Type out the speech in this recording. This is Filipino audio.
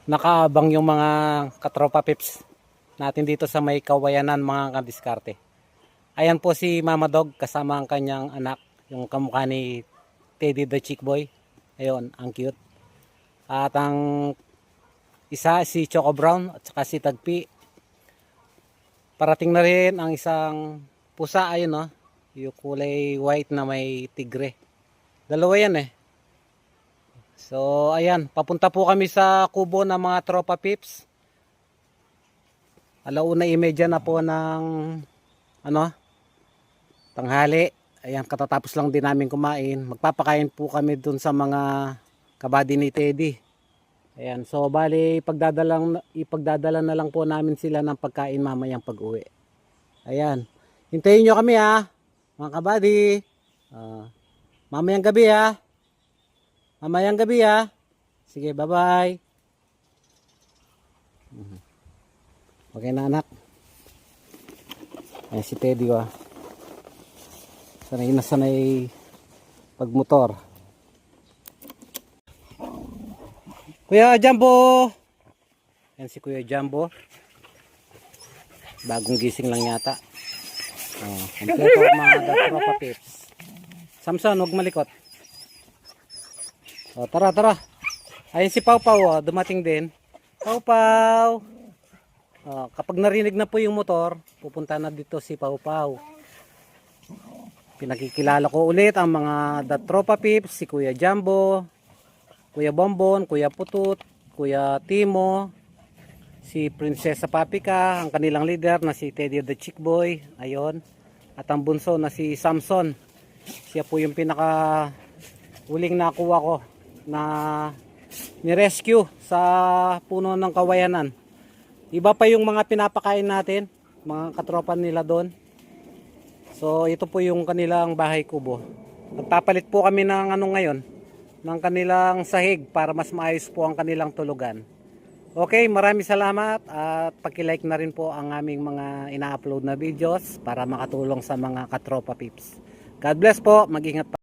nakaabang yung mga katropa pips natin dito sa may Kawayanan mga kadiskarte. Ayan po si Mama Dog kasama ang kanyang anak, yung kamukha ni Teddy the Chick Boy. Ayun, ang cute. At ang isa si Choco Brown at saka si Tagpi. Parating na rin ang isang pusa, ayun no, yung kulay white na may tigre. Dalawa yan eh. So ayan, papunta po kami sa kubo ng mga tropa pips. 1:30 na po ng ano, tanghali. Ayan, katatapos lang din namin kumain. Magpapakain po kami dun sa mga kabady ni Teddy. Ayan, so bali ipagdadala na lang po namin sila ng pagkain mamayang pag-uwi. Ayan, hintayin nyo kami ha, mga kabady. Mamayang gabi ha. Mamayang gabi ha. Sige, bye-bye. Okay na anak. Ayan si Teddy ha. Sanay na sanay pagmotor. Kuya Jumbo. Ayan si Kuya Jumbo. Bagong gising lang yata. Kompleto mga tropa pips. Samson, huwag malikot. Tara, tara. Ayun si Pau Pau, dumating din. Pau Pau. Kapag narinig na po yung motor, pupunta na dito si Pau Pau. Pinakikilala ko ulit ang mga tropa pips, si Kuya Jumbo, Kuya Bonbon, Kuya Putut, Kuya Timo, si Prinsesa Papika, ang kanilang leader na si Teddy the Chick Boy, ayon. At ang bunso na si Samson. Siya po yung pinaka huling nakuha ko na ni-rescue sa puno ng Kawayanan. Iba pa yung mga pinapakain natin, mga katropa nila doon. So ito po yung kanilang bahay kubo. Magpapalit po kami ng ano ngayon, ng kanilang sahig para mas maayos po ang kanilang tulugan. Okay, maraming salamat at paki-like na rin po ang aming mga ina-upload na videos para makatulong sa mga katropa pips. God bless po, mag-ingat pa.